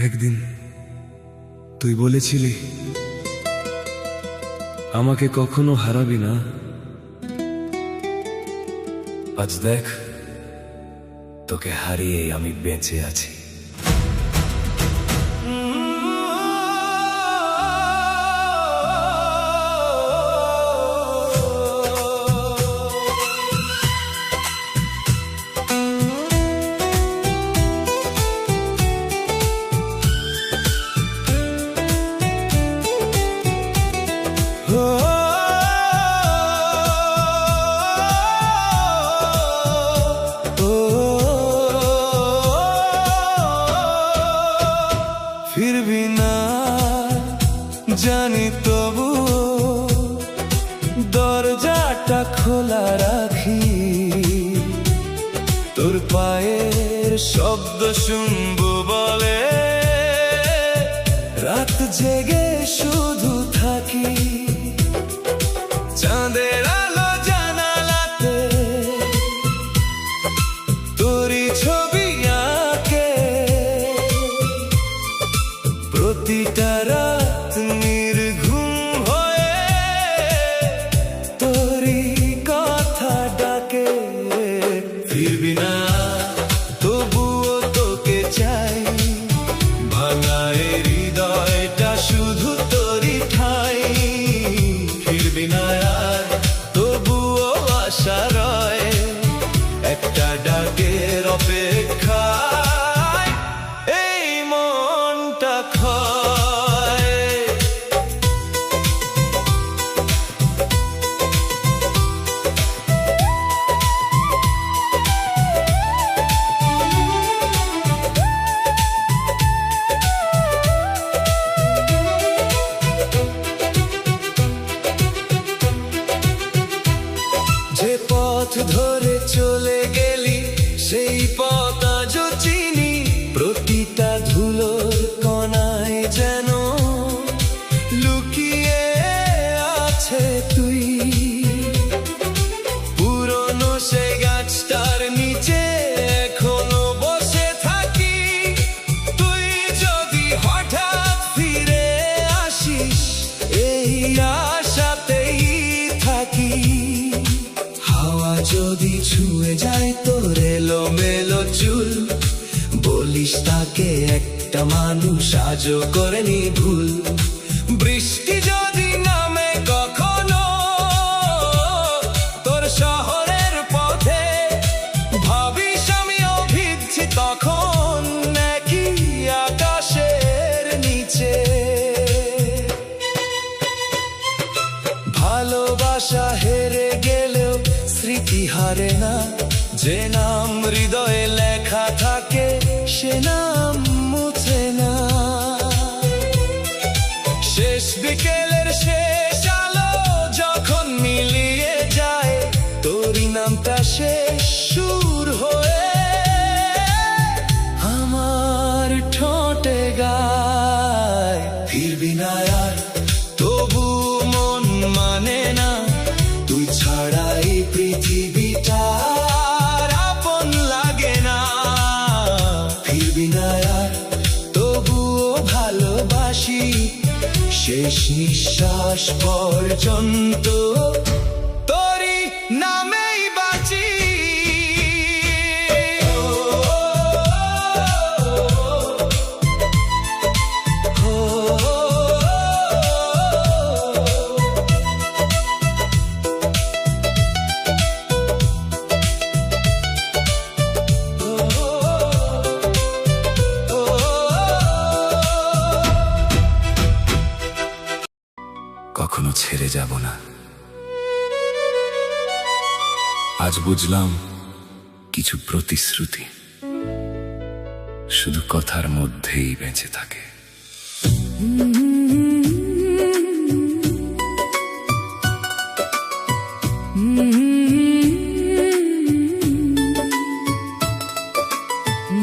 একদিন তুই বলেছিলি আমাকে কখনো হারাবি না। আজ দেখ, তোকে হারিয়ে আমি বেঁচে আছি। ফিরবি না জানি, তবু দরজাটা খোলা রাখি। তোর পায়ের শব্দ শুনবো বলে রাত জেগে শুধু থাকি। চাঁদের আলো জানালাতে তোরই ছবি আঁকে, প্রতিটা রাত নির্ঘুম হয়ে তোরই কথা ডাকে। ফিরবি না তবুও তোকে চাই, ভাঙা এই হৃদয়টা শুধু তোরই ঠাই। ফিরবি না আর তবুও আশা রয়, একটা ডাকের অপেক্ষায় এই মনটা ক্ষয়। যে পথ ধরে চলে গেলি সেই পথ আজও চিনি, প্রতিটা ধুলোর কণায় যেন লুকিয়ে আছে তুই। পুরনো সে গাছটার নিচে এখনো বসে থাকি, তুই যদি হঠাৎ ফিরে আসিস এই আশাতেই থাকি। হাওয়া যদি ছুঁয়ে যায় তোর এলোমেলো চুল, বলিস তাকে একটা মানুষ আজও করেনি ভুল। বৃষ্টি যদি নামে কখনো তোর শহরের পথে, ভাবিস আমিও ভিজছি তখন নাকি আকাশের নিচে। ভালোবাসা হেরে গেলেও স্মৃতি হারে না, যে নাম হৃদয়ে লেখা থাকে সে নাম মুছে না। শেষ বিকেলের শেষ আলো যখন মিলিয়ে যায় তোরই নামটা শেষ সুর হয়ে আমার ঠোঁটে গায়। ফিরবি না আর তবু মন মানে না, তুই ছাড়া এই পৃথিবীটা আপন লাগে না। ফিরবি না আর তবুও ভালোবাসি, শেষ নিঃশ্বাস পর্যন্ত তোরই নামেই বাঁচি। কখনো ছেড়ে যাব না। আজ বুঝলাম কিছু প্রতিশ্রুতি শুধু কথার মধ্যেই বেঁচে থাকে।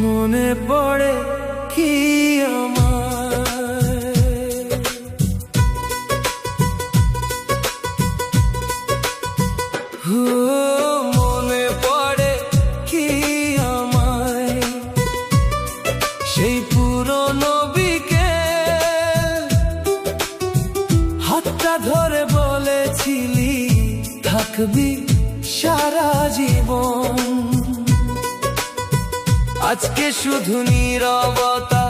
মনে পড়ে কি মনে পড়ে কি আমায় সেই পুরনো থাকবি সারা জীবন। আজকে শুধু নীরবতা,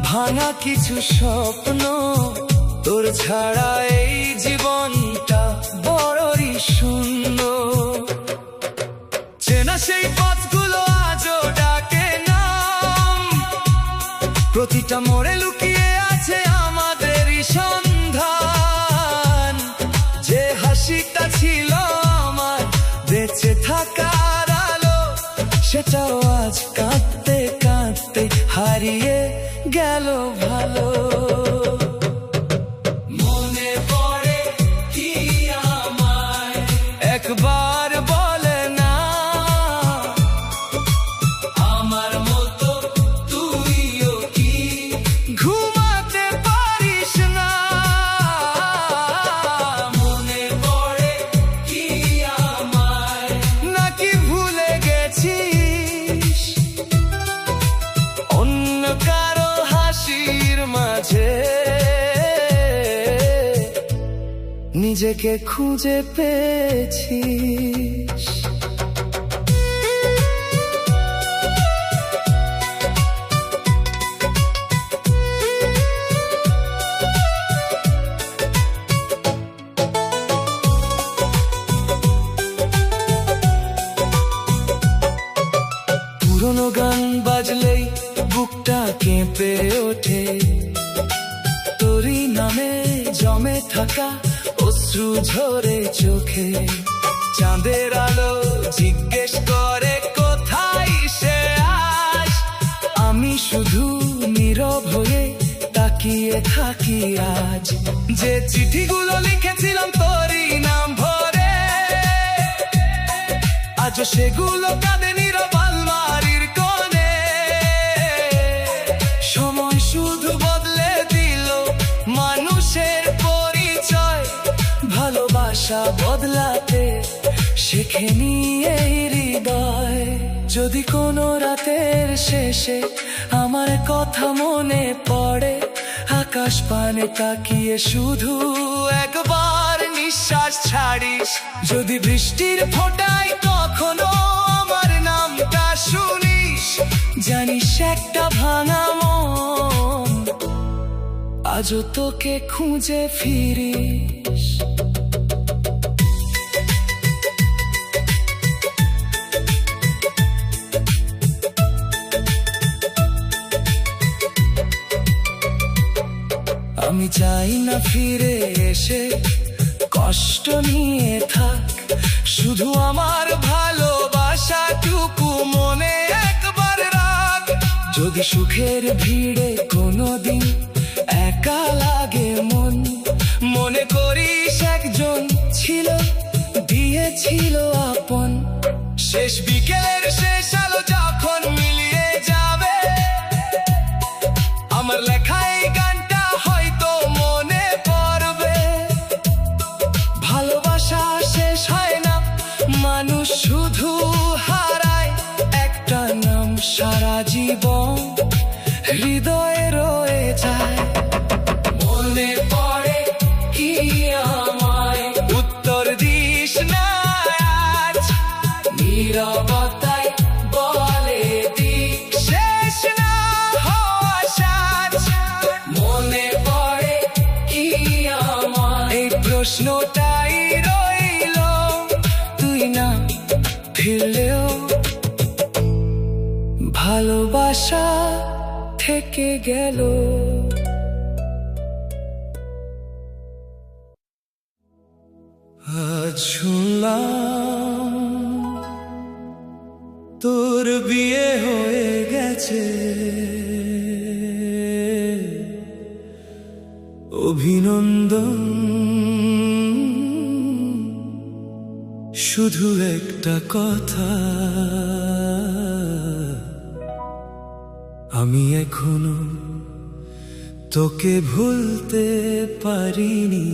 ভাঙা কিছু স্বপ্ন, তোর ছাড়া এই জীবনটা বড়ই শূন্য। চেনা সেই পথগুলো আজও ডাকে নাম, প্রতিটা মোড়ে লুকিয়ে আছে আমাদেরই সন্ধান। যে হাসিটা ছিল আমার বেঁচে থাকার আলো, সেটাও আজ কাঁদতে কাঁদতে হারিয়ে গেল ভালো। মনে পড়ে কি আমায় একবার বলে না, আমার মতো তুইও কি ঘুমাতে পারিস না? মনে পড়ে কি আমায়, নাকি ভুলে গেছিস অন্য কারো হাসির মাঝে নিজেকে খুঁজে পেয়েছিস? পুরনো গান বাজলেই বুকটা কেঁপে ওঠে, তোরই নামে জমে থাকা অশ্রু ঝরে চোখে। চাঁদের আলো জিজ্ঞেস করে কোথায় সে আজ, আমি শুধু নীরব হয়ে তাকিয়ে থাকি আজ। যে চিঠিগুলো লিখেছিলাম তোরই নাম ভরে, আজ সেগুলো কাঁদে নীরব আলমারির কোণে। সময় শুধু বদলে দিল মানুষের পরিচয়, ভালোবাসা বদলাতে শেখেনি এই হৃদয়। যদি কোনো রাতের শেষে আমার কথা মনে পড়ে, আকাশ পানে তাকিয়ে শুধু একবার নিঃশ্বাস ছাড়িস। যদি বৃষ্টির ফোঁটায় কখনো আমার নামটা শুনিস, জানিস একটা ভাঙা মন আজও তোকে খুঁজে ফিরিস। আমি চাই না ফিরে এসে কষ্ট নিয়ে থাক, শুধু আমার ভালোবাসাটুকু মনে একবার রাখ। যদি সুখের ভিড়ে কোনোদিন একা লাগে মন, মনে করিস একজন ছিল, দিয়েছিল আপন। শেষ বিকেলের শেষ আলো যখন মিলিয়ে যাবে, আমার লেখা এই গানটা হয়তো মনে পড়বে। ভালোবাসা শেষ হয় না, মানুষ শুধু হারায় একটা নাম, সারা জীবন হৃদয়ে রয়ে যায়। মনে পড়ে কি আমায়, উত্তর দিস না আজ, নীরবতায় বলে দিক শেষ না হওয়া সাজ। মনে পড়ে কি আমায়, এই প্রশ্নটাই রইল, তুই না ফিরলেও ভালোবাসা থেকে গেল। আজ শুনলাম তোর বিয়ে হয়ে গেছে, অভিনন্দন। শুধু একটা কথা, আমি এখনো তোকে ভুলতে পারিনি।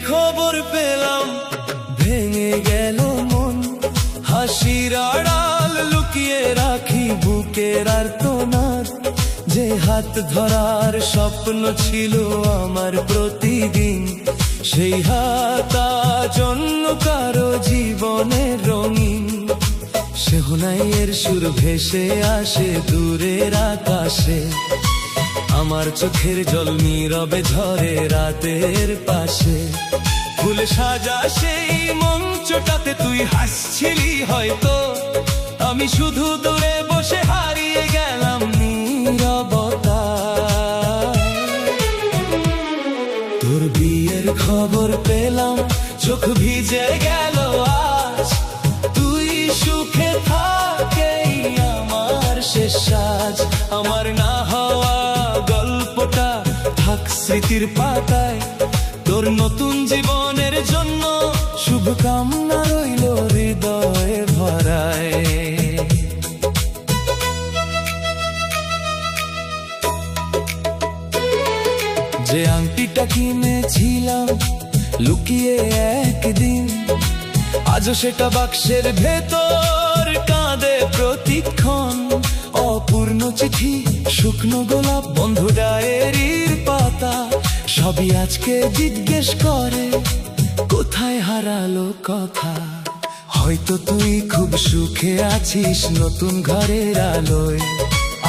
খবর পেলাম, ভেঙে গেল মন। হাসির আড়াল লুকিয়ে রাখি বুকের আর্তনাদ। যে হাত ধরার স্বপ্ন ছিল আমার প্রতিদিন, সেই হাত আজ অন্য কারো জীবনের রঙিন। সেহনাইয়ের সুর ভেসে আসে দূরের আকাশে, আমার চোখের জল নীরবে ঝরে রাতের পাশে। ফুলে সাজা সেই মঞ্চটাতে তুই হাসছিলি হয়তো, আমি শুধু দূরে বসে হারিয়ে গেলাম নীরবতা। তোর বিয়ের খবর পেলাম, চোখ ভিজে গেল আজ। তুই সুখে থাকেই আমার শেষ সাজ। আমার না হওয়া গল্পটা থাক স্মৃতির পাতায়, তোর নতুন জীবনের জন্য শুভকামনা রইল হৃদয়ে ভরায়। যে আংটিটা কিনেছিলাম লুকিয়ে একদিন, আজও সেটা বাক্সের ভেতর কাঁদে প্রতিক্ষণ। অপূর্ণ চিঠি, শুকনো গোলাপ, বন্ধু ডায়েরির পাতা, সবই আজকে জিজ্ঞেস করে কোথায় হারালো কথা। হয়তো তুই খুব সুখে আছিস নতুন ঘরের আলোয়,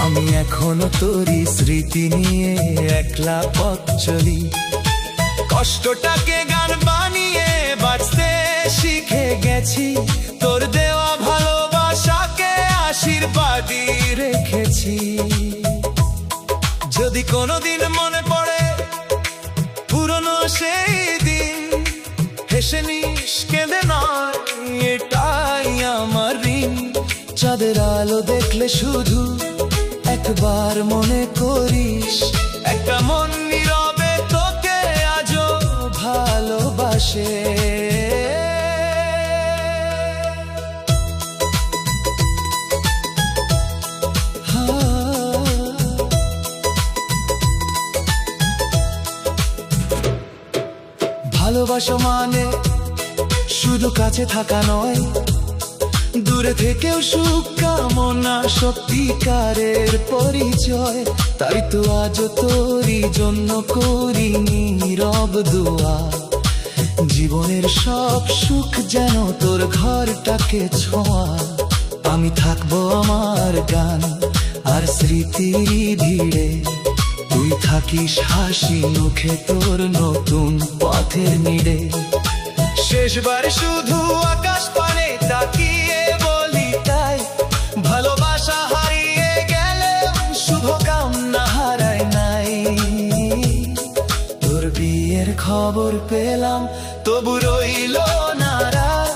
আমি এখনো তোরই স্মৃতি নিয়ে একলা পথ চলি। কষ্টটাকে গান বানিয়ে বাঁচতে শিখে গেছি, তোর দেওয়া ভালোবাসাকে আশীর্বাদই রেখেছি। যদি কোনোদিন মনে পড়ে পুরনো সেই দিন, হেসে নিস কেঁদে নয়, এটাই আমার ঋণ। চাঁদের আলো দেখলে শুধু একবার মনে করিস, একটা মন নীরবে তোকে আজও ভালোবাসে। ভালোবাসা মানে শুধু কাছে থাকা নয়, দূরে থেকেও সুখ কামনা সত্যিকারের পরিচয়। তাই তো আজ তোরই জন্য করি নীরব দোয়া, জীবনের সব সুখ যেন তোর ঘরটাকে ছোঁয়া। আমি থাকবো আমার গান আর স্মৃতির ভিড়ে, তুই থাকিস হাসি মুখে তোর নতুন পথের নিড়ে। শেষবার শুধু আকাশ পানে তাকিয়ে বলি তাই, ভালোবাসা হারিয়ে গেলে শুভকামনা হারায় নাই। তোর বিয়ের খবর পেলাম তবু রইল না রাত,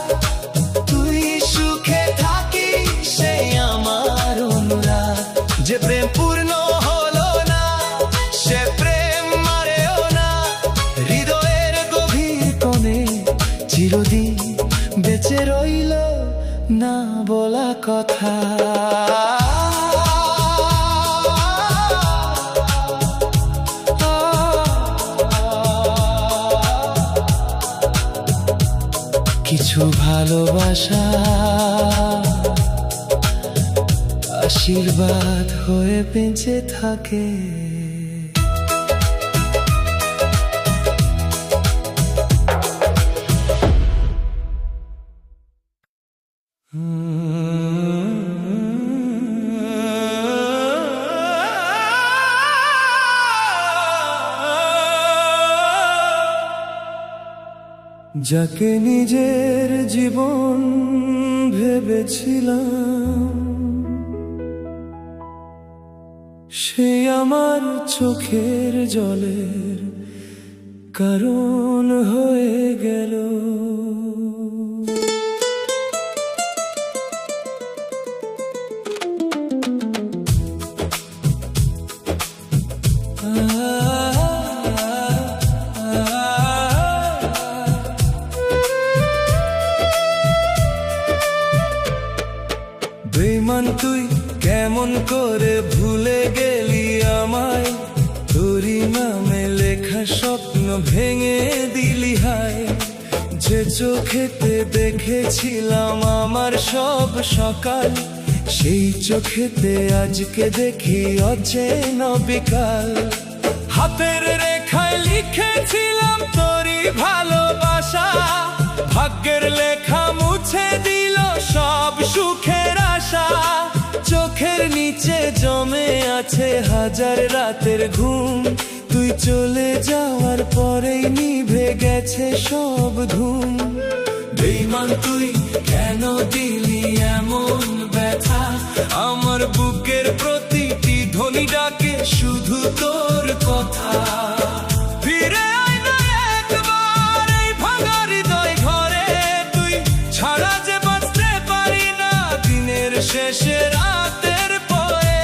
তুই সুখে থাকিস সেই আমার অনুরাগ। যে প্রেম পূর্ণ হলো না সে প্রেম মারেও না, হৃদয়ের গভীর কোণে চিরদিন বেঁচে রইল না বলা কথা। কিছু ভালোবাসা আশীর্বাদ হয়ে বেঁচে থাকে। যাকে নিজের জীবন ভেবেছিলাম, সে আমার চোখের জলের কারণ হয়ে গেল। বেঈমান তুই কেমন করে ভুলে গেলি আমায়, তোরই নামে লেখা স্বপ্ন ভেঙে দিলি হায়। যে চোখেতে দেখেছিলাম আমার সব সকাল, সেই চোখেতে আজকে দেখি অচেনা বিকাল। হাতের রেখায় লিখেছিলাম তোরই ভালোবাসা, ভাগ্যের লেখা মুছে দিল সব সুখের আশা। চোখের নিচে জমে আছে হাজার রাতের ঘুম, তুই চলে যাওয়ার পরেই নিভে গেছে সব ঘুম। বেঈমান তুই কেন দিলি এমন ব্যথা, আমার বুকের প্রতিটি ধ্বনি ডাকে শুধু তোর কথা। ফিরে আয় না একবার এই ভাঙা হৃদয় ঘরে, তুই ছাড়া যে বাঁচতে পারি না দিনের শেষে রাতের পরে।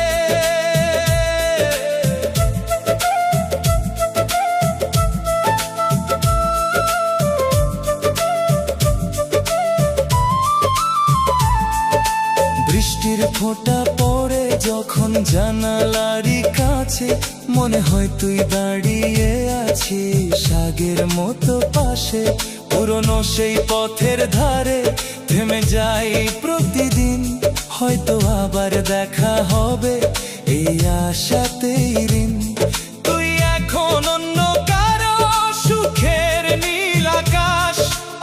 বৃষ্টির ফোঁটা পড়ে যখন জানালারই কাছে, মনে হয় তুই দাঁড়িয়ে আছিস আগের মতো পাশে। পুরনো সেই পথের ধারে থেমে যাই প্রতিদিন, হয়তো আবার দেখা হবে এই আশাতেই ঋণ। তুই এখন অন্য কারো সুখের নীল আকাশ,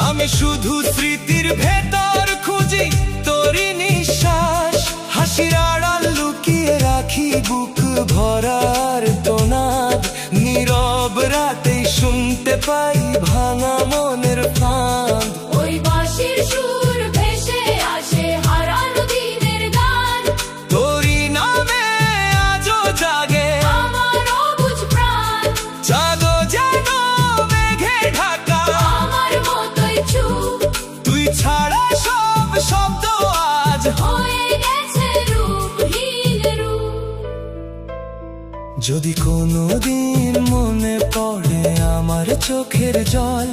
আমি শুধু স্মৃতির ভেতর খুঁজি তোরই নিঃশ্বাস। হাসির আড়াল লুকিয়ে রাখি বুক ভরার তোনাদ, নীরব রাতেই শুনতে পাই ভাঙা মনের ফাঁদ। ওই বাঁশির সুর ভেসে আসে হারানো দিনের গান, তোরই নামে আজও জাগে আমার অবুঝ প্রাণ। জাগো জাগো মেঘে ঢাকা আমার মতোই চুপ তুই ছাড়া সব শব্দ আজ হয়ে গেছে রূপহীন রূপ। যদি কোনোদিন মনে পড়ে আমার চোখের জল,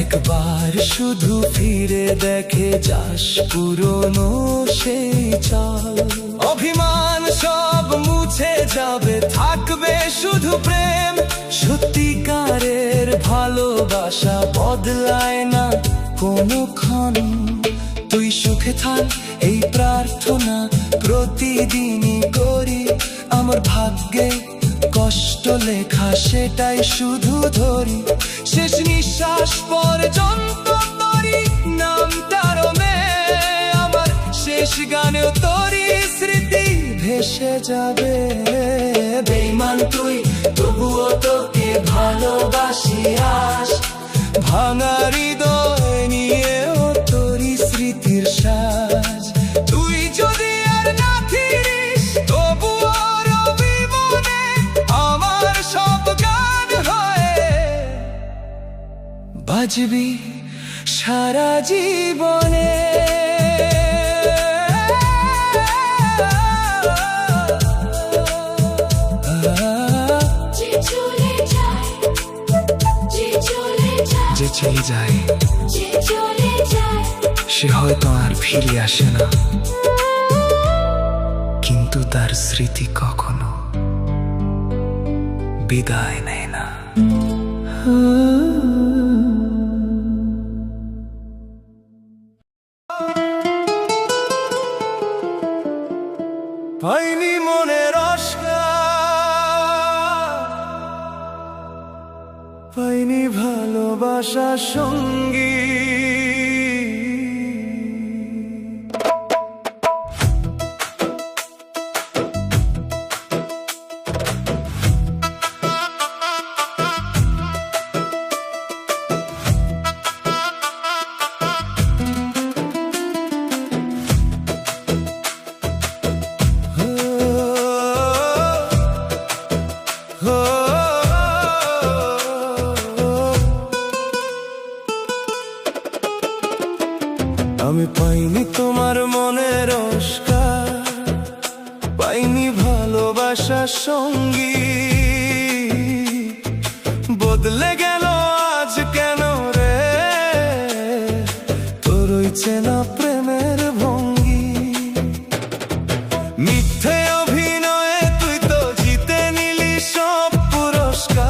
একবার শুধু ফিরে দেখে যাস পুরনো সেই চল। অভিমান সব মুছে যাবে, থাকবে শুধু প্রেম। সত্যিকারের ভালোবাসা বদলায় না কোনোক্ষণ। তুই সুখে থাক এই প্রার্থনা প্রতিদিনই করি, আমার ভাগ্যে কষ্ট লেখা সেটাই শুধু ধরি। শেষ নিঃশ্বাস পর্যন্ত তোরই নামটা রমে, আমার শেষ গানেও তোরই স্মৃতি ভেসে যাবে। বেঈমান তুই তবুও তোকে ভালোবাসি আস, ভাঙা হৃদয় নিয়েও তোরই স্মৃতির সাজ। তুই যদি আর না ফিরিস তবুও রবি মনে আমার সব গান হয়ে বাজবি সারা জীবনে। যে চলে যায়, যে চলে যায়, যে চলে যায় যে চলে যায়, সে হয়তো আর ফিরে আসে না, কিন্তু তার স্মৃতি কখনো বিদায় নেয় না। পাইনি মনের পাইনি ভালোবাসা সঙ্গী। আমি পাইনি তোমার মনের অস্কার, পাইনি ভালোবাসা সঙ্গী। বদলে গেল আজ কেন রে তোর ওই চেনা প্রেমের ভঙ্গি। মিথ্যে অভিনয়ে তুই তো জিতে নিলি সব পুরস্কার।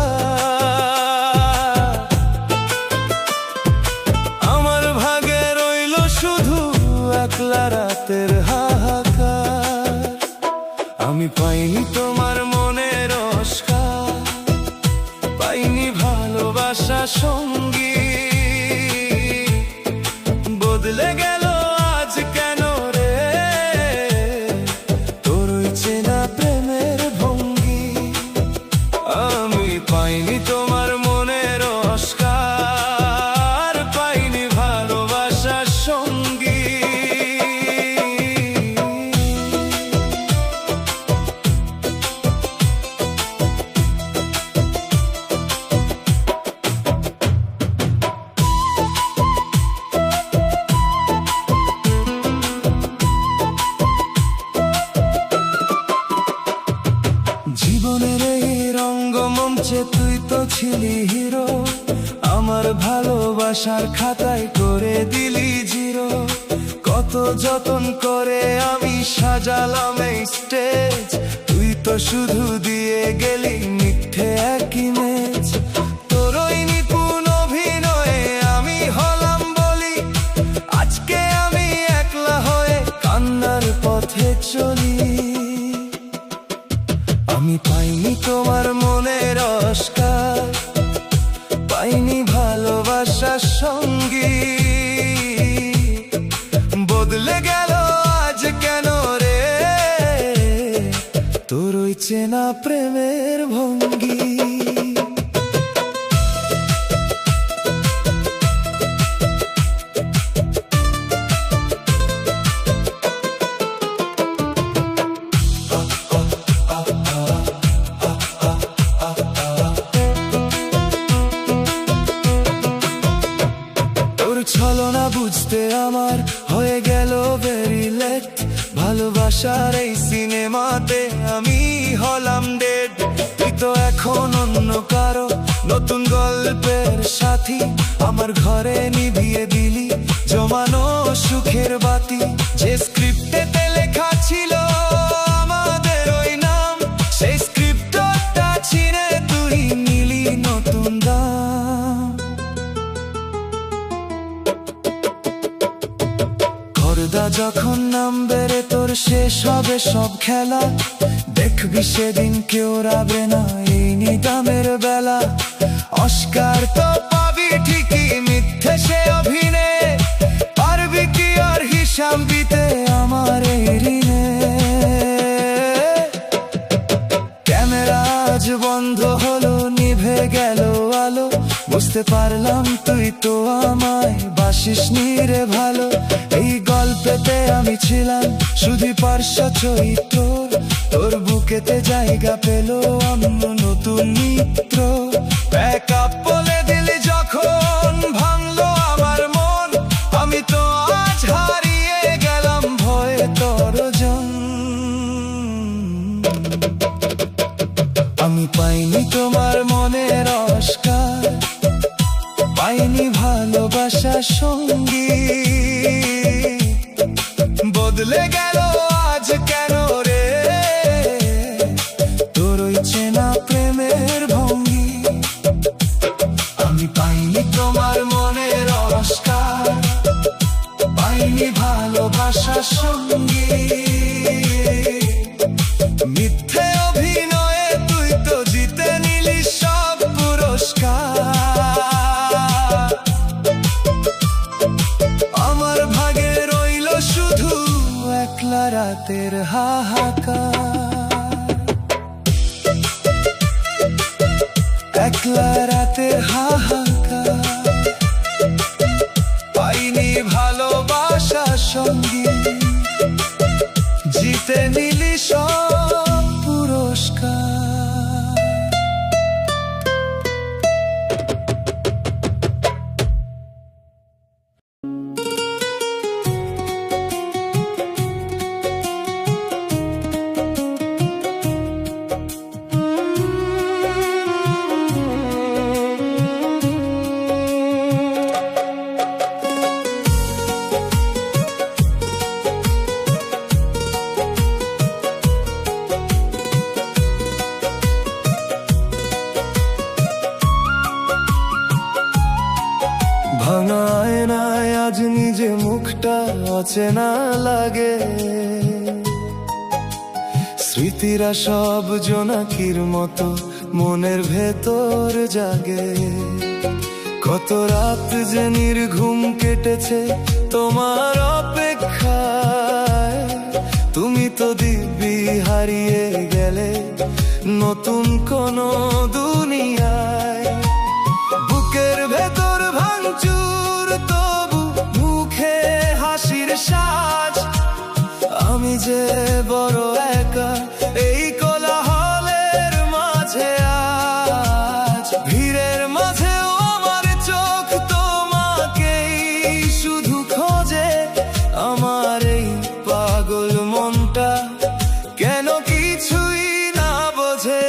একলা রাতের হাহাকার। আমি পাইনি তোমার মনের অস্কার, পাইনি ভালোবাসা সঙ্গী। বদলে গেল আজ কেন রে তোর ওই চেনা প্রেমের ভঙ্গি। আমি পাইনি তোমার মনের অস্কার, পাইনি ভালোবাসা সঙ্গী। জীবনের এই রঙ্গমঞ্চে তুই তো ছিলি হিরো, আমার ভালোবাসার খাতায় করে দিলি জিরো। কত যতন করে আমি সাজালাম এই স্টেজ, তুই তো শুধু দিয়ে গেলি মিথ্যে এক ইমেজ। তোর ওই নিপুণ অভিনয়ে আমি হলাম বলি, আজকে আমি একলা হয়ে কান্নার পথে চলি। আমি পাইনি তোমার মনের অস্কার, পাইনি ভালোবাসা সঙ্গী। বদলে গেল আজ কেন রে তোর ওই চেনা প্রেমের ভঙ্গি। ছলনা বুঝতে আমার হয়ে গেল ভেরি লেট, ভালোবাসার এই সিনেমাতে আমি হলাম ডেড। তুই তো এখন অন্য কারো নতুন গল্পের সাথী, আমার ঘরে নিভিয়ে দিলি জমানো সুখের বাতি। যে স্ক্রিপ্টেতে লেখা ছিল আমাদের ওই নাম, সেই স্ক্রিপ্টটা ছিঁড়ে তুই নিলি নতুন দাম। পর্দা যখন নামবে রে তোর শেষ হবে সব খেলা, দেখবি সেদিন কেউ রাবে না এই নিদামের বেলা। অস্কার তো পাবি ঠিকই, মিথ্যে সে অভিনয়, পারবি কি আর হিসাব দিতে আমার এই ঋণে। ক্যামেরা আজ বন্ধ হলো, নিভে গেল আলো, বুঝতে পারলাম তুই তো আমায় বাসিসনি রে ভালো। এই গল্পেতে আমি ছিলাম শুধু পার্শ্ব চরিত্র, তোর বুকেতে জায়গা পেল অন্য নতুন মিত্র। ব্যাকআপ বলে দিলি যখন ভাঙলো আমার মন, আমি তো আজ হারিয়ে গেলাম ভয়ে তোর জন। আমি পাইনি তোমার মনের অস্কার, পাইনি ভালোবাসা সঙ্গী। বদলে গেল আজ কেন রে তোর ওই চেনা প্রেমের ভঙ্গি। আমি পাইনি তোমার মনের অস্কার, পাইনি ভালোবাসা সঙ্গী। মিথ্যে অভিনয়ে তুই তো জিতে নিলি সব পুরস্কার। আমার ভাগে রইল শুধু একলা রাতের হাহাকার, একলা রাতের হাহাকার। পাইনি ভালোবাসা সঙ্গী, জিতে নিলি সব পুরস্কার। ভাঙা আয়নায় আজ নিজে মুখটা অচেনা লাগে, স্মৃতিরা সব জোনাকির মতো মনের ভেতর জাগে। কত রাত যে নির্ঘুম কেটেছে তোমার অপেক্ষায়, তুমি তো দিব্যি হারিয়ে গেলে নতুন কোনো দুনিয়ায়। বুকের ভেতর ভাঙচুর তবু মুখে হাসির সাজ, আমি যে বড় একা এই কোলাহলের মাঝে আজ। ভিড়ের মাঝেও আমার চোখ তোমাকেই শুধু খোঁজে, আমার এই পাগল মনটা কেন কিছুই না বোঝে।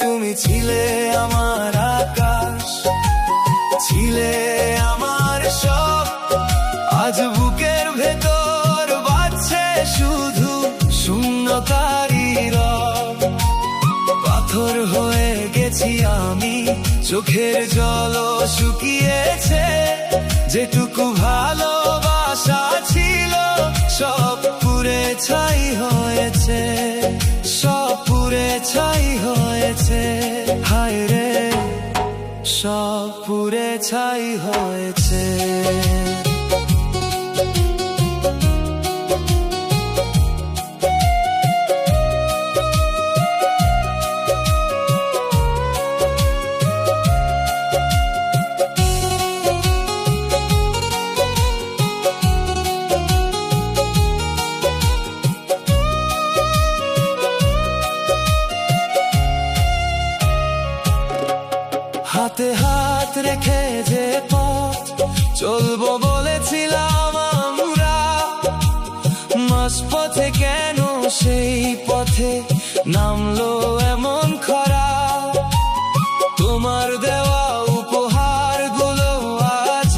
তুমি ছিলে আমার আকাশ, ছিলে আমার সব, আজ বুকের ভেতর বাজছে শুধু শূন্যতারই রব। পাথর হয়ে গেছি আমি, চোখের জলও শুকিয়েছে, যেটুকু ভালোবাসা ছিল সব পুড়ে ছাই হয়েছে, সব পুড়ে ছাই হয়েছে। হায় রে, সব পুড়ে ছাই হয়েছে। হাতে হাত রেখে যে পথ চলবো বলেছিলাম আমরা, মাঝপথে কেন সেই পথে নামলো এমন খরা। তোমার দেওয়া উপহার গুলো আজ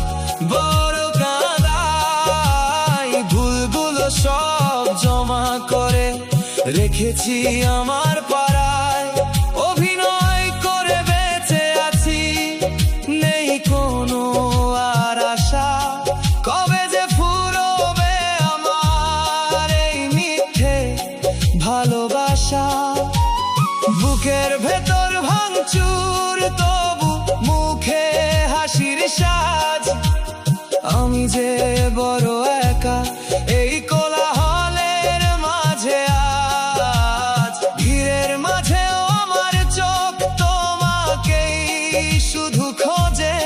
বড় কাঁদাই, ভুলগুলো সব জমা করে রেখেছি আমার পাড়ায়। অভিনয় করে বেঁচে আছি, নেই কোনো আর আশা, কবে যে ফুরবে আমার এই মিথ্যে ভালোবাসা। বুকের ভেতর ভাঙচুর তবু মুখে হাসির সাজ, আমি যে বড় একা এই কোলাহলের মাঝে আজ। ভিড়ের মাঝেও আমার চোখ তোমাকেই শুধু খোঁজে,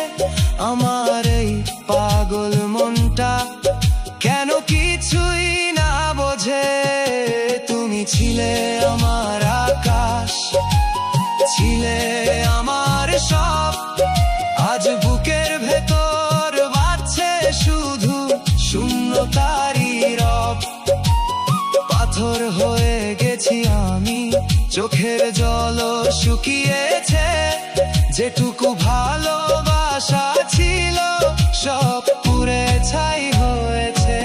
আমার এই পাগল মনটা কেন কিছুই না বোঝে। তুমি ছিলে আমার আকাশ, ছিলে আমার সব, আজ বুকের ভেতর বাজছে শুধু শূন্যতারই রব। পাথর হয়ে গেছি আমি, চোখের জলও শুকিয়েছে, যেটুকু ভালোবাসা ছিল সব পুড়ে ছাই হয়েছে।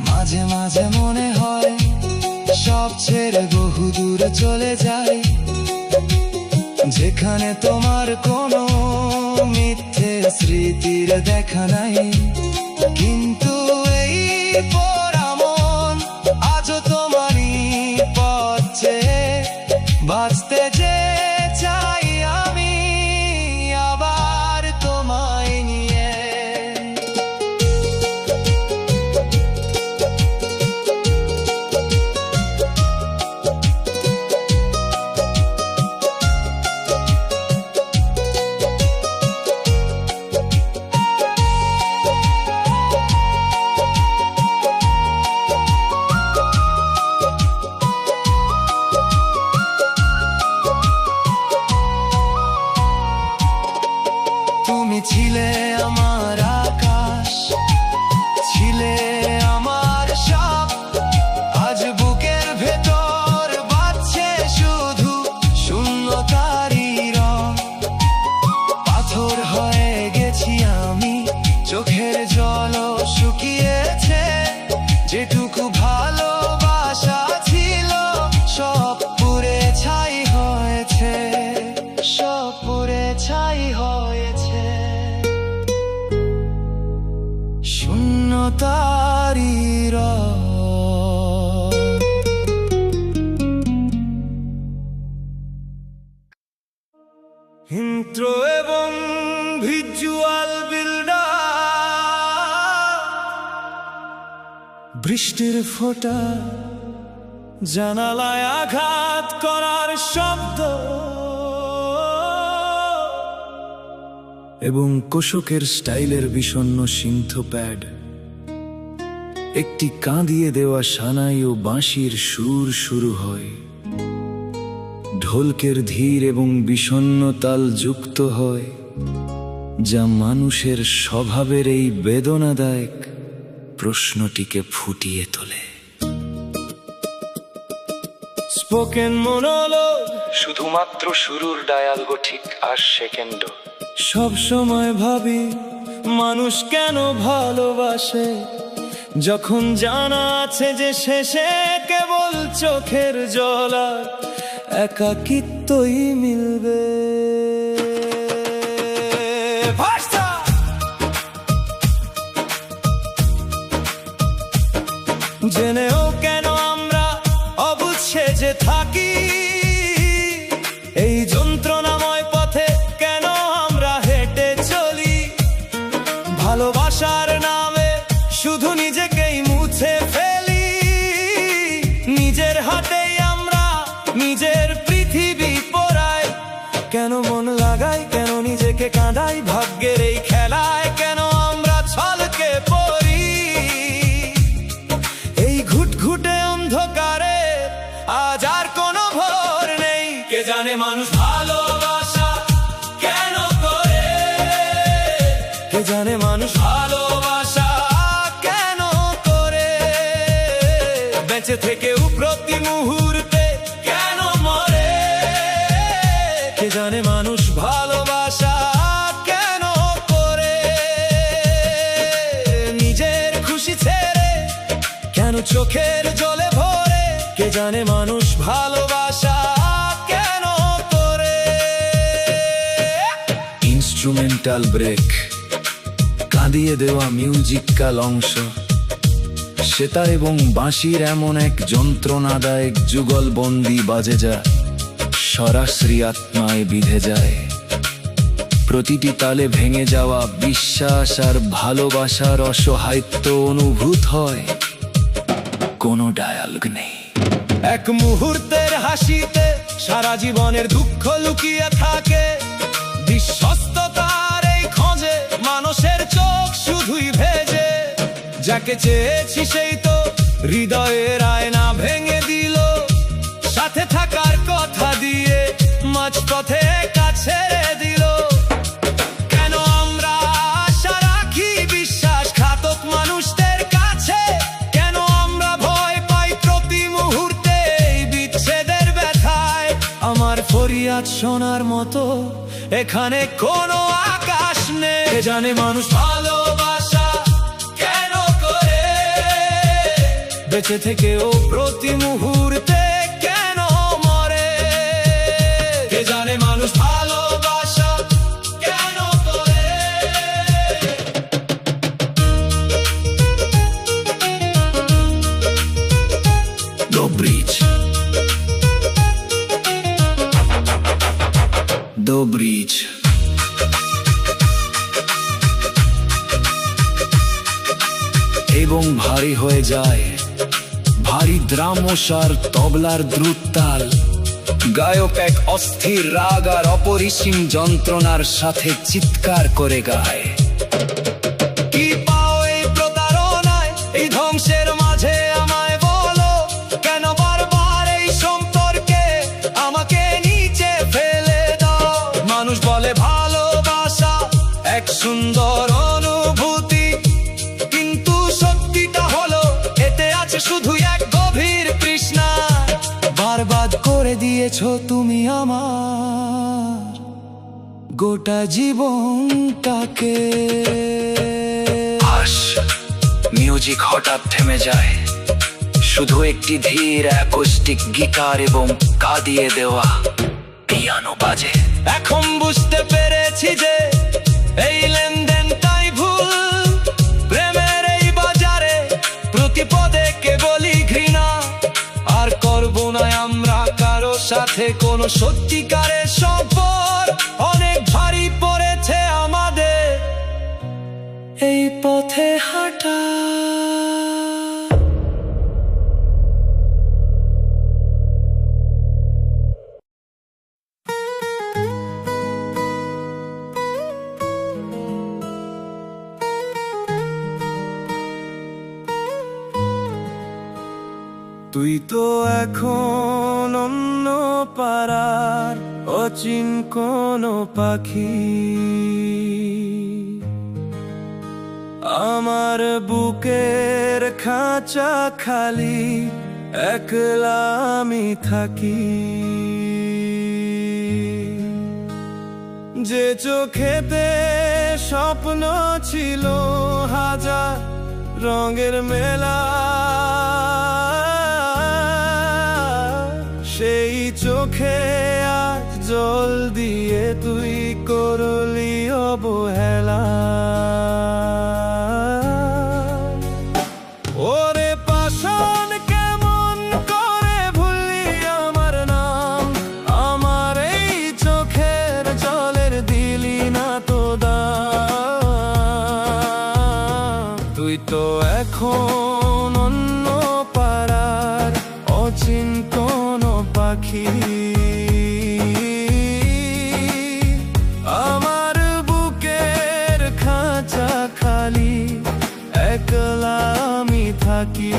মাঝে মাঝে মনে হয় সব ছেড়ে বহু দূরে চলে যাই, যেখানে তোমার কোনো মিথ্যে স্মৃতির দেখা নাই। কিন্তু এই পোড়া মন আজও তোমারই পথ চেয়ে বাঁচতে যে চাই আমি আবার তোমায় নিয়ে। তুমি ছিলে আমার আকাশ, ছিলে আমার সব, আজ বুকের ভেতর বাজছে শুধু শূন্যতারই রব। পাথর হয়ে গেছি আমি, চোখের জলও শুকিয়েছে, যেটুকু ভালোবাসা ছিল সব পুড়ে ছাই হয়েছে, সব পুড়ে ছাই হয়েছে। শূন্যতারই রব। ইন্ট্রো এবং ভিজুয়াল বিল্ডার, বৃষ্টির ফোঁটা জানালায় আঘাত করার শব্দ এবং কোশকের স্টাইলের বিষণ্ণ সিন্থ প্যাড, একটি কাঁদিয়ে দেওয়া সানাই ও বাঁশির সুর শুরু হয়। ঢোলকের ধীর এবং বিষণ্ণ তাল যুক্ত হয়, যা মানুষের স্বভাবের এই বেদনাদায়ক প্রশ্নটিকে ফুটিয়ে তোলে। স্পোকেন মনোলগ, শুধুমাত্র শুরুর ডায়ালগো ঠিক 8 সেকেন্ড। সব সময় ভাবি মানুষ কেন ভালোবাসে, যখন জানা আছে যে শেষে কেবল চোখের জল আর একাকিত্বই মিলবে। জেনেও কেন আমরা অবুঝ সেজে থাকি, এই যন্ত্রণাময় পথে কেন আমরা হেঁটে চলি। ভালোবাসার নামে শুধু নিজেকেই মুছে ফেলি, নিজের হাতেই আমরা নিজের পৃথিবী পোড়াই। কেন মন লাগাই, কেন নিজেকে কাঁদাই, ভাগ্যের এই খেলায় কেন আমরা ছলকে পড়ি। এই ঘুটঘুটে অন্ধকারে আজ আর কোনো ভোর নেই। কে জানে মানুষ ভালোবাসা কেন করে, কে জানে মানুষ ভালোবাসা কেন করে, বেঁচে থেকেও প্রতি মুহূর্তে কেন মরে। কে জানে মানুষ ভালোবাসা কেন করে, নিজের খুশি ছেড়ে কেন চোখের জলে ভরে। কে জানে মানুষ ভালোবাসা কেন করে। ইনস্ট্রুমেন্টাল ব্রেক, কাঁদিয়ে দেওয়া মিউজিক্যাল অংশ, সেতা এবং বাঁশির এমন এক যন্ত্রণাদায়ক যুগলবন্দি বাজে যা সরাসরি আত্মায় বিঁধে যায়। প্রতিটি তালে ভেঙে যাওয়া বিশ্বাস আর ভালোবাসার অসহায়ত্ব অনুভূত হয়। কোনো ডায়ালগ নেই, এক মুহূর্তের হাসিতে সারা জীবনের দুঃখ লুকিয়ে থাকে। বিশ্বস্ততার এই খোঁজে মানুষের চোখ শুধুই ভেজে। যাকে চেয়েছি সেই তো হৃদয়ের আয়না ভেঙে দিল, সাথে থাকার কথা দিয়ে মাঝপথে কাছে দিল। কেন আমরা আশা রাখি বিশ্বাসঘাতক মানুষদের কাছে, কেন আমরা ভয় পাই প্রতি মুহূর্তে এই বিচ্ছেদের ব্যথায়। আমার ফরিয়াদ শোনার মতো এখানে কোনো আকাশ নেই। কে জানে মানুষ ভালোবাসা কেন করে, বেঁচে থেকেও প্রতি মুহূর্তে কেন মরে। কে জানে মানুষ ভালোবাসা কেন করে। The Bridge, The Bridge। এবং ভারী হয়ে যায়, ভারী দ্রামসার তবলার দ্রুত তাল, গায়ক এক অস্থির রাগ আর অপরিসীম যন্ত্রণার সাথে চিৎকার করে গায়। কি পাও এই প্রতারণায়, এই ধ্বংসের মাঝে আমায় বলো, কেন বারবার এই সম্পর্কে আমাকে নিচে ফেলে দাও। মানুষ বলে ভালোবাসা এক সুন্দর অনুভূতি, কিন্তু সত্যিটা হলো এতে আছে শুধু এক গভীর তৃষ্ণা। বরবাদ করে দিয়েছো তুমি আমার গোটা জীবনটাকে। মিউজিক হঠাৎ থেমে যায়, শুধু একটি ধীর অ্যাকোস্টিক গিটার এবং কাঁদিয়ে দেওয়া পিয়ানো বাজে। এখন বুঝতে পেরেছি যে এই লেনদেনটাই ভুল, প্রেমের এই বাজে আছে কোনো সত্যিকারের সম্পর্ক, অনেক ভারী পড়েছে আমাদের এই পথে হাঁটা। তুই তো এখন অন্য পাড়ার অচিন কোনো পাখি, আমার বুকের খাঁচা খালি একলা আমি থাকি। যে চোখেতে স্বপ্ন ছিল হাজার রঙের মেলা, সেই চোখে আজ জল দিয়ে তুই করলি অবহেলা। ওরে পাষাণ কেমন করে ভুললি আমার নাম, আমার এই চোখের জলের দিলি না তো দাম। তুই তো এখন অন্য পাড়ার অচিন কোনো পাখি, আমার বুকের খাঁচা খালি একলা আমি থাকি।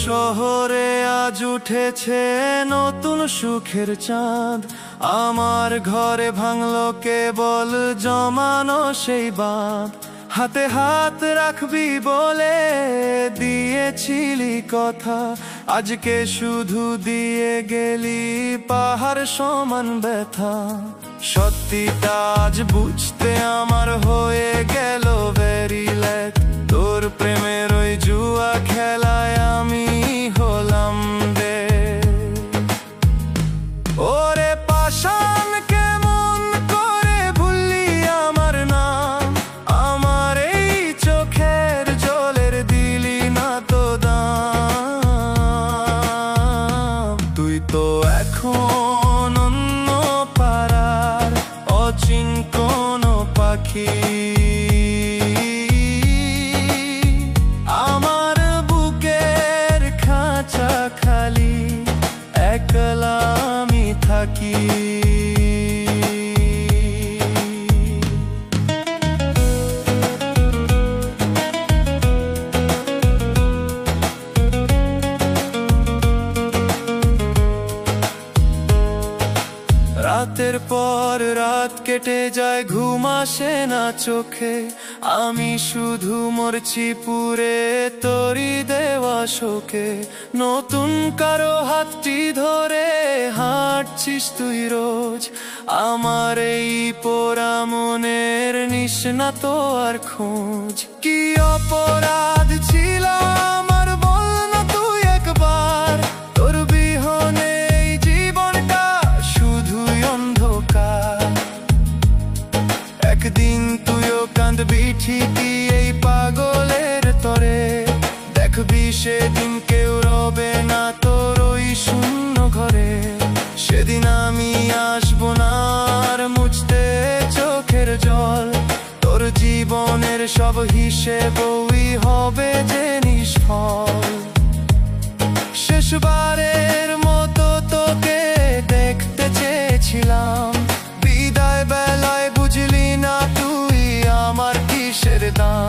শহরে আজ উঠেছে নতুন সুখের চাঁদ, আমার ঘরে ভাঙলো কেবল জমানো সেই বাঁধ। হাতে হাত রাখবি বলে দিয়েছিলি কথা, আজকে শুধু দিয়ে গেলি পাহাড় সমান ব্যথা। সত্যিটা আজ বুঝতে আমার হয়ে গেল ভেরি লেট, তোর প্রেমের ওই জুয়া খেলায় আমি হলাম দে। ওরে পাষাণ কেমন করে ভুললি আমার নাম, আমার এই চোখের জলের দিলি না তো দাম। তুই তো এখন অন্য পাড়ার অচিন কোনো পাখি, একলা আমি থাকি। রাতের পর রাত কেটে যায় ঘুম আসে না চোখে, আমি শুধু মরছি পুরে তোরি দেওয়া শোকে। নতুন কারো হাতটি ধরে হাঁটছিস তুই রোজ, আমার এই পোড়া মনের নিস না তো আর খোঁজ। কি অপরাধ ছিল আমার বল না তুই একবার, তোর বিহনে এই জীবনটা শুধুই অন্ধকার। একদিন তুইও কাঁদবি ঠিকই এই পাগলের তরে, দেখবি সেদিন কেউ রবে না তোর ওই শূন্য ঘরে। সেদিন আমি আসবো না আর মুছতে চোখের জল, তোর জীবনের সব হিসেবই হবে যে নিষ্ফল। শেষবারের মতো তোকে দেখতে চেয়েছিলাম, বিদায় বেলায় বুঝলি না তুই আমার কিসের দাম।